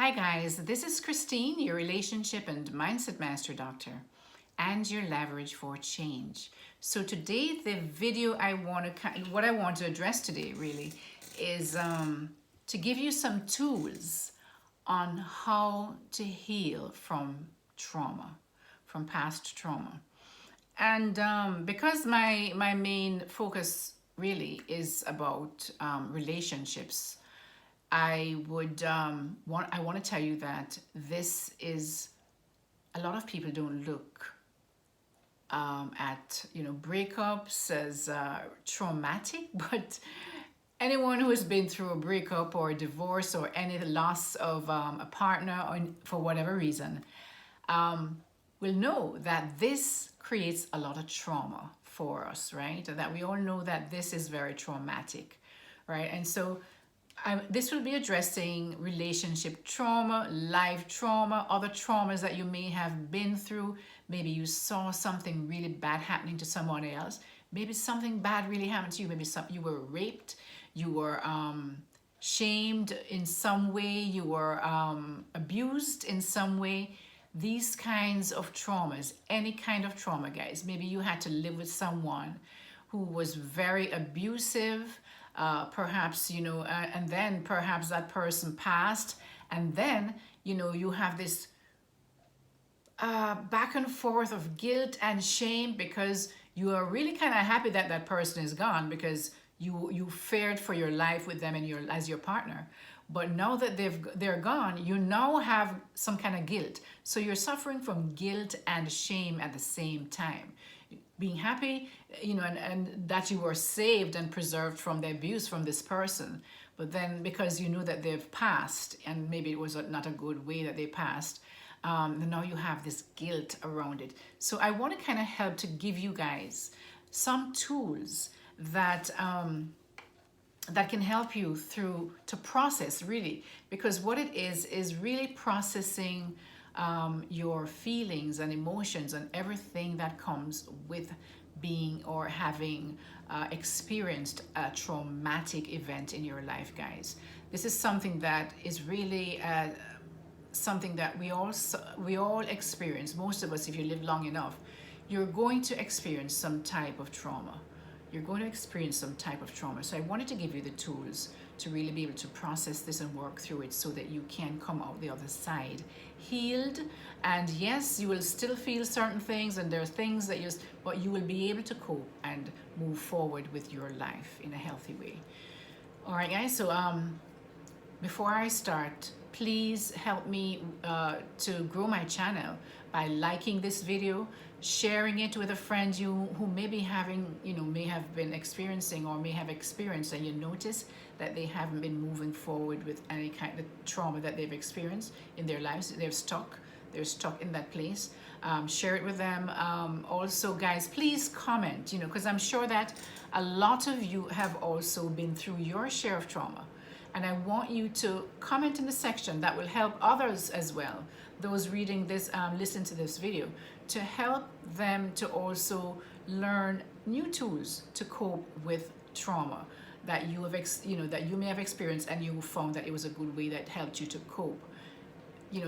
Hi guys, this is Christine, your relationship and mindset master doctor and your leverage for change. So today the video what I want to address today really is to give you some tools on how to heal from trauma, from past trauma. And because my main focus really is about relationships, I want to tell you that this is a lot of people don't look at breakups as traumatic, but anyone who has been through a breakup or a divorce or any loss of a partner or for whatever reason will know that this creates a lot of trauma for us, right? That we all know that this is very traumatic, right? And so this will be addressing relationship trauma, life trauma, other traumas that you may have been through. Maybe you saw something really bad happening to someone else. Maybe something bad really happened to you. Maybe you were raped, you were shamed in some way, you were abused in some way. These kinds of traumas, any kind of trauma, guys. Maybe you had to live with someone who was very abusive, perhaps, and then perhaps that person passed, and then, you have this back and forth of guilt and shame because you are really kind of happy that that person is gone because you feared for your life with them and as your partner. But now that they're gone, you now have some kind of guilt. So you're suffering from guilt and shame at the same time. Being happy, and that you were saved and preserved from the abuse from this person. But then because you know that they've passed, and maybe it was not a good way that they passed, now you have this guilt around it. So I want to kind of help to give you guys some tools that that can help you to process really, because what it is really processing your feelings and emotions and everything that comes with being or having experienced a traumatic event in your life, guys. This is something that is really something that we all experience. Most of us, if you live long enough, you're going to experience some type of trauma. You're going to experience some type of trauma. So I wanted to give you the tools to really be able to process this and work through it so that you can come out the other side healed. And yes, you will still feel certain things, and there are things that but you will be able to cope and move forward with your life in a healthy way. All right, guys. So before I start, please help me to grow my channel by liking this video, sharing it with a friend who may be having, may have been experiencing or may have experienced, and you notice that they haven't been moving forward with any kind of trauma that they've experienced in their lives. They're stuck in that place. Share it with them. Also, guys, please comment, because I'm sure that a lot of you have also been through your share of trauma. And I want you to comment in the section that will help others as well, those reading this, listen to this video, to help them to also learn new tools to cope with trauma that you have, that you may have experienced, and you found that it was a good way that helped you to cope.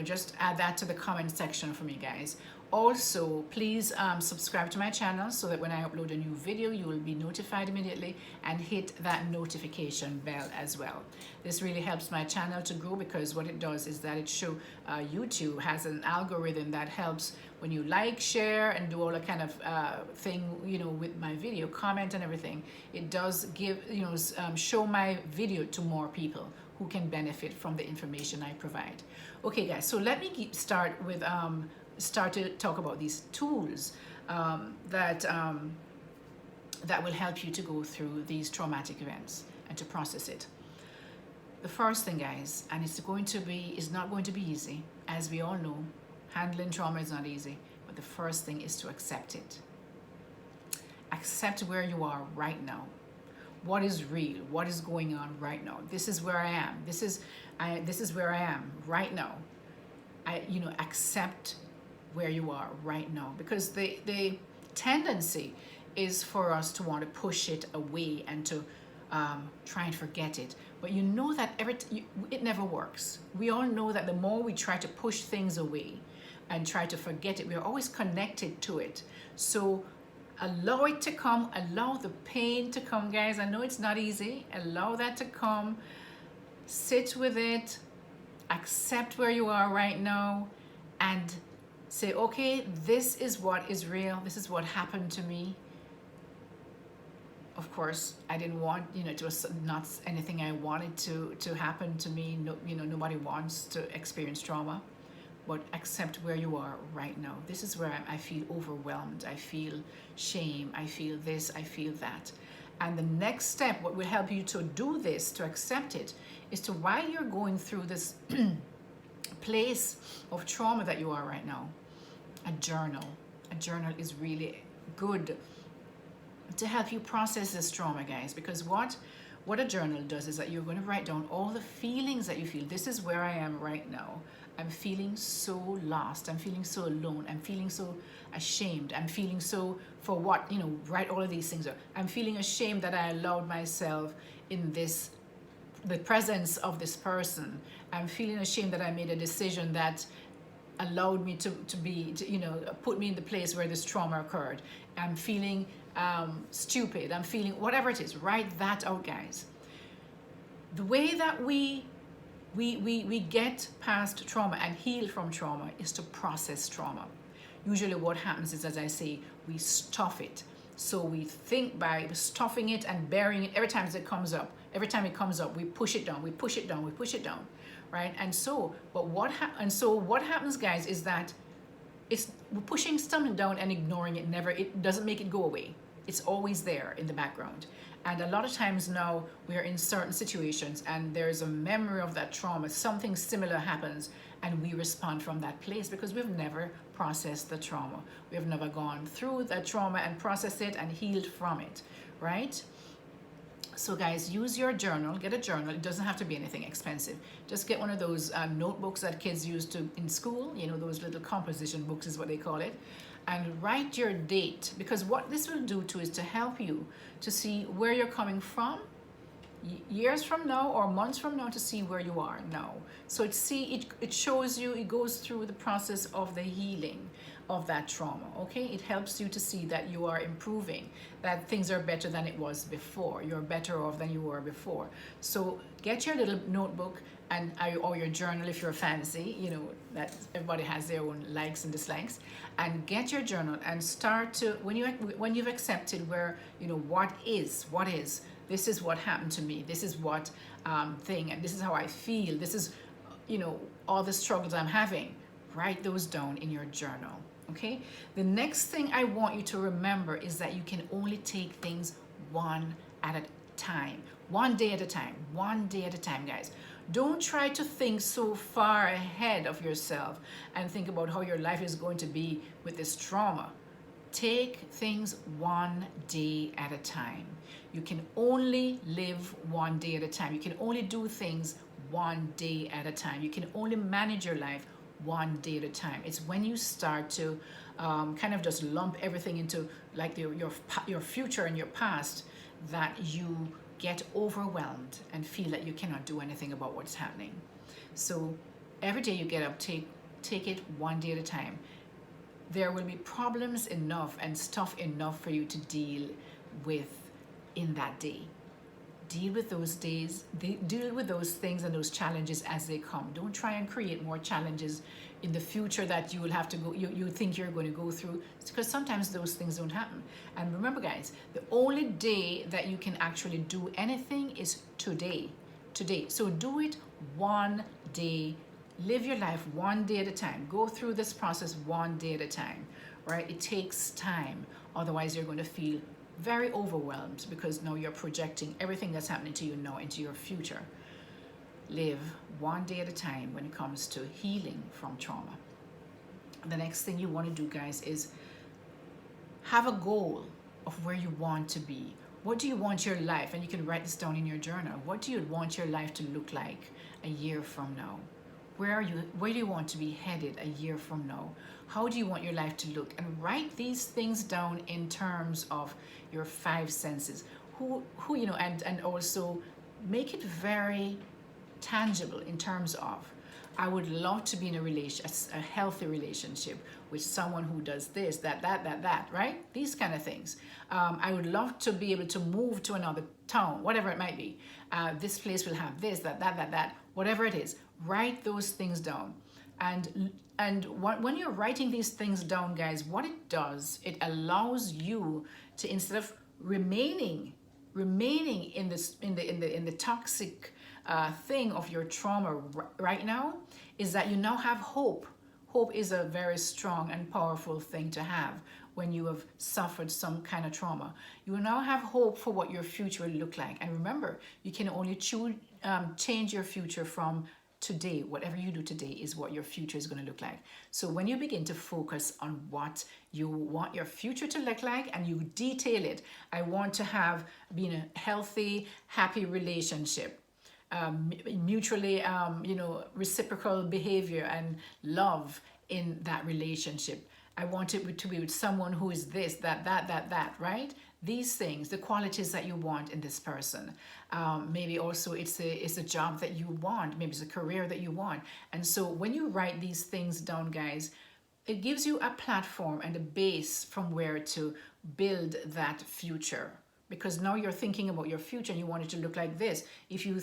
Just add that to the comment section for me, guys. Also, please subscribe to my channel so that when I upload a new video, you will be notified immediately, and hit that notification bell as well. This really helps my channel to grow, because what it does is that it YouTube has an algorithm that helps when you like, share, and do all that kind of thing, with my video, comment and everything. It does give, show my video to more people who can benefit from the information I provide. Okay, guys, so let me start to talk about these tools that will help you to go through these traumatic events and to process it. The first thing, guys, and it's not going to be easy, as we all know. Handling trauma is not easy, but the first thing is to accept it. Accept where you are right now. What is real? What is going on right now? This is where I am. This is where I am right now. Accept where you are right now, because the tendency is for us to want to push it away and to try and forget it. But you know that it never works. We all know that the more we try to push things away and try to forget it, we're always connected to it. So allow it to come, allow the pain to come, guys. I know it's not easy. Allow that to come, sit with it, accept where you are right now, and say, okay, this is what is real. This is what happened to me. Of course, I didn't want, it was not anything I wanted to happen to me. No, nobody wants to experience trauma, but accept where you are right now. This is where I feel overwhelmed. I feel shame. I feel this. I feel that. And the next step, what will help you to do this, to accept it, is to, while you're going through this place of trauma that you are right now, a journal. A journal is really good to help you process this trauma, guys, because what a journal does is that you're going to write down all the feelings that you feel. This is where I am right now. I'm feeling so lost. I'm feeling so alone. I'm feeling so ashamed. I'm feeling so, for what, write all of these things. I'm feeling ashamed that I allowed myself in the presence of this person. I'm feeling ashamed that I made a decision that allowed me to put me in the place where this trauma occurred. I'm feeling stupid. I'm feeling whatever it is. Write that out, guys. The way that we get past trauma and heal from trauma is to process trauma. Usually what happens is, as I say, we stuff it. So we think by stuffing it and burying it every time it comes up. Every time it comes up, we push it down, we push it down, we push it down, right? And so, what happens, guys, is that we're pushing something down and ignoring it. It doesn't make it go away. It's always there in the background. And a lot of times now we are in certain situations and there's a memory of that trauma. Something similar happens and we respond from that place because we've never processed the trauma. We have never gone through that trauma and processed it and healed from it, right? So guys, use your journal. Get a journal. It doesn't have to be anything expensive. Just get one of those notebooks that kids use in school. Those little composition books is what they call it. And write your date, because what this will do too is to help you to see where you're coming from years from now or months from now, to see where you are now. So it shows you, it goes through the process of the healing of that trauma. Okay, it helps you to see that you are improving, that things are better than it was before. You're better off than you were before. So get your little notebook or your journal if you're fancy, that everybody has their own likes and dislikes, and get your journal and start to, when you've accepted where, what is, this is what happened to me, this is what thing, and this is how I feel, this is, all the struggles I'm having, write those down in your journal. Okay, the next thing I want you to remember is that you can only take things one at a time, one day at a time, guys. Don't try to think so far ahead of yourself and think about how your life is going to be with this trauma. Take things one day at a time. You can only live one day at a time. You can only do things one day at a time. You can only manage your life one day at a time. It's when you start to kind of just lump everything into like your future and your past that you get overwhelmed and feel that you cannot do anything about what's happening. So every day you get up, take it one day at a time. There will be problems enough and stuff enough for you to deal with in that day. Deal with those days, deal with those things and those challenges as they come. Don't try and create more challenges in the future that you will have to go, you think you're going to go through, because sometimes those things don't happen. And remember, guys, the only day that you can actually do anything is today. So do it one day. Live your life one day at a time. Go through this process one day at a time, right? It takes time. Otherwise, you're going to feel very overwhelmed because now you're projecting everything that's happening to you now into your future. Live one day at a time when it comes to healing from trauma. The next thing you want to do, guys, is have a goal of where you want to be. What do you want your life? And you can write this down in your journal. What do you want your life to look like a year from now? Where do you want to be headed a year from now? How do you want your life to look? And write these things down in terms of your five senses. And also make it very tangible in terms of, I would love to be in a healthy relationship with someone who does this, that, right? These kind of things. I would love to be able to move to another town, whatever it might be. This place will have this, that, whatever it is. Write those things down. When you're writing these things down, guys, what it does, it allows you to, instead of remaining in the toxic thing of your trauma right now, is that you now have hope. Hope is a very strong and powerful thing to have when you have suffered some kind of trauma. You will now have hope for what your future will look like. And remember, you can only change your future from today. Whatever you do today is what your future is going to look like. So when you begin to focus on what you want your future to look like and you detail it, I want to be in a healthy, happy relationship. Mutually, reciprocal behavior and love in that relationship. I want it to be with someone who is this, that, right? These things, the qualities that you want in this person. Maybe also it's a job that you want. Maybe it's a career that you want. And so when you write these things down, guys, it gives you a platform and a base from where to build that future. Because now you're thinking about your future and you want it to look like this. If you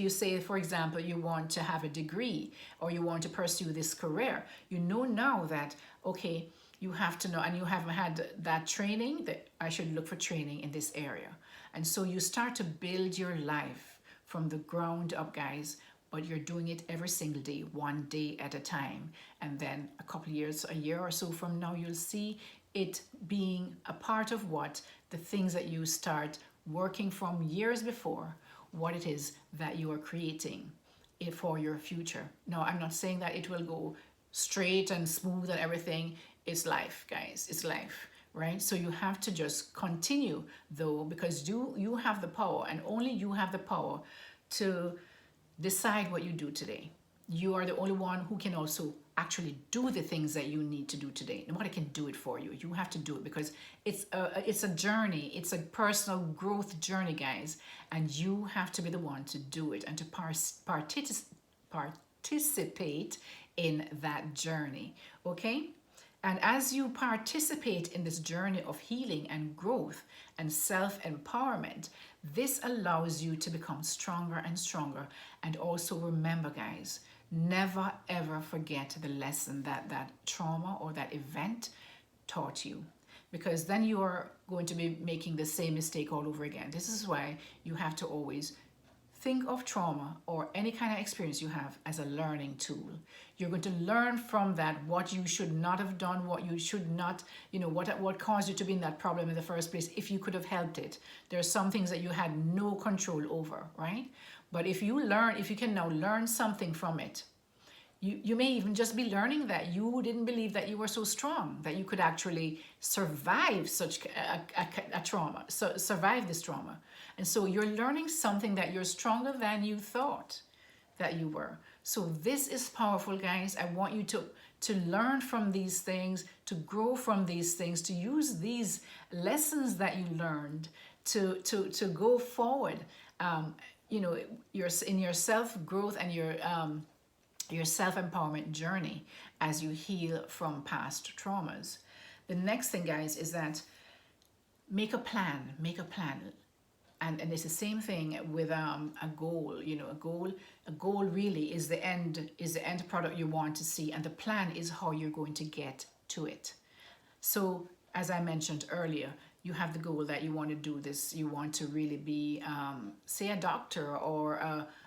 say, for example, you want to have a degree or you want to pursue this career, you know now that, okay, you have to know, and you haven't had that training, that I should look for training in this area. And so you start to build your life from the ground up, guys, but you're doing it every single day, one day at a time. And then a couple of years, a year or so from now, you'll see it being a part of the things that you start working from years before, what it is that you are creating for your future. Now, I'm not saying that it will go straight and smooth and everything. It's life, guys. It's life, right? So you have to just continue, though, because you have the power, and only you have the power to decide what you do today. You are the only one who can also actually do the things that you need to do today. Nobody can do it for you. You have to do it, because it's a journey. It's a personal growth journey, guys. And you have to be the one to do it and to participate in that journey, okay? And as you participate in this journey of healing and growth and self-empowerment, this allows you to become stronger and stronger. And also remember, guys, never ever forget the lesson that trauma or that event taught you, because then you are going to be making the same mistake all over again. This is why you have to always think of trauma or any kind of experience you have as a learning tool. You're going to learn from that what you should not have done, what you should not, what caused you to be in that problem in the first place, if you could have helped it. There are some things that you had no control over, right? But if you can now learn something from it, you may even just be learning that you didn't believe that you were so strong, that you could actually survive such a trauma, survive this trauma. And so you're learning something that you're stronger than you thought that you were. So this is powerful, guys. I want you to learn from these things, to grow from these things, to use these lessons that you learned to go forward. You're in your self-growth and your self-empowerment journey as you heal from past traumas. The next thing, guys, is that make a plan. And it's the same thing with a goal. A goal really is the end product you want to see, and the plan is how you're going to get to it. So as I mentioned earlier, you have the goal that you want to do this. You want to really be, say, a doctor or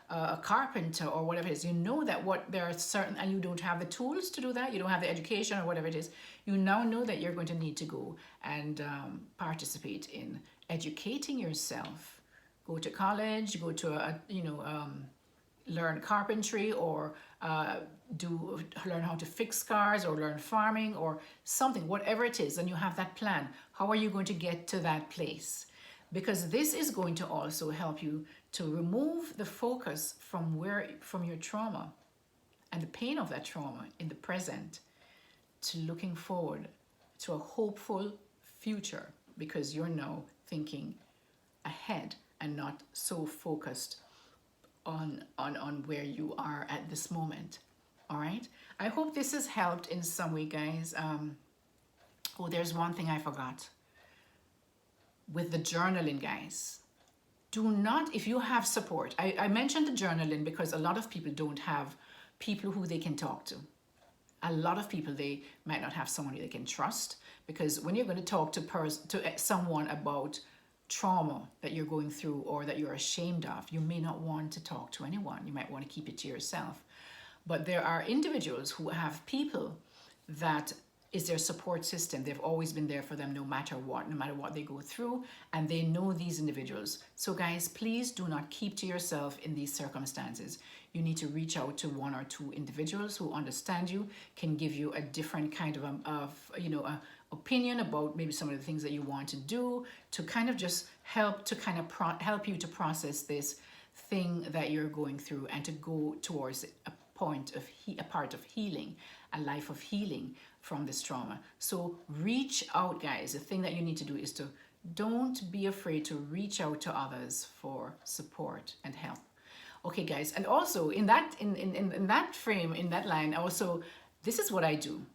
a carpenter or whatever it is. You know that there are certain, and you don't have the tools to do that. You don't have the education or whatever it is. You now know that you're going to need to go and participate in educating yourself. Go to college, go to learn carpentry, or learn how to fix cars, or learn farming or something, whatever it is. And you have that plan. How are you going to get to that place? Because this is going to also help you to remove the focus from your trauma and the pain of that trauma in the present, to looking forward to a hopeful future, because you're now thinking ahead and not so focused on where you are at this moment. All right. I hope this has helped in some way, guys. Oh, there's one thing I forgot with the journaling, guys. Do not, if you have support, I mentioned the journaling because a lot of people don't have people who they can talk to. A lot of people, they might not have someone they can trust, because when you're going to talk to someone about trauma that you're going through or that you're ashamed of, you may not want to talk to anyone. You might want to keep it to yourself. But there are individuals who have people that is their support system. They've always been there for them no matter what they go through, and they know these individuals. So guys, please do not keep to yourself in these circumstances. You need to reach out to one or two individuals who understand you, can give you a different kind of opinion about maybe some of the things that you want to do, to kind of just help help you to process this thing that you're going through, and to go towards a part of healing, a life of healing from this trauma. So reach out, guys. The thing that you need to do is to don't be afraid to reach out to others for support and help. Okay, guys, and also in that frame, in that line, also, this is what I do.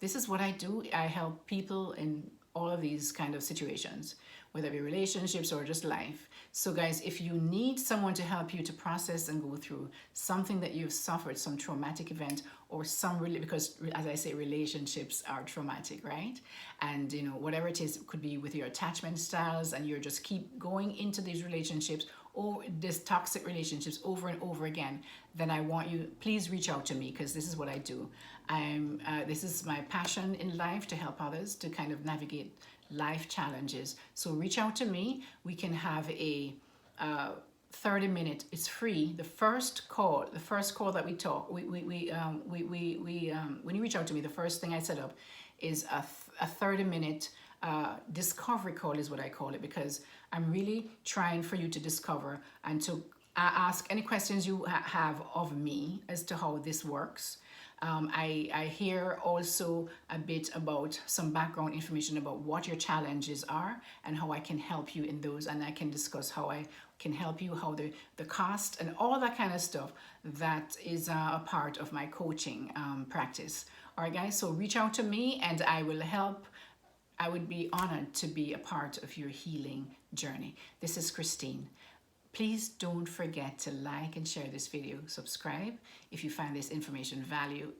I help people in all of these kind of situations, whether it be relationships or just life. So guys, if you need someone to help you to process and go through something that you've suffered, some traumatic event, or because as I say, relationships are traumatic, right? And whatever it is, it could be with your attachment styles, and you're just keep going into these relationships or these toxic relationships over and over again, then I want you, please reach out to me, because this is what I do. This is my passion in life, to help others to kind of navigate life challenges. So reach out to me. We can have a 30-minute, it's free. The first call that we talk, when you reach out to me, the first thing I set up is a 30-minute discovery call, is what I call it, because I'm really trying for you to discover and to ask any questions you have of me as to how this works. I hear also a bit about some background information about what your challenges are and how I can help you in those, and I can discuss how I can help you, how the cost and all that kind of stuff that is a part of my coaching practice. All right, guys, so reach out to me and I will help. I would be honored to be a part of your healing journey. This is Christine. Please don't forget to like and share this video. Subscribe if you find this information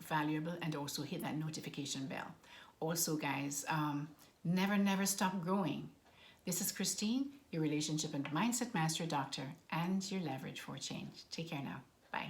valuable, and also hit that notification bell. Also, guys, never stop growing. This is Christine, your relationship and mindset master doctor, and your leverage for change. Take care now. Bye.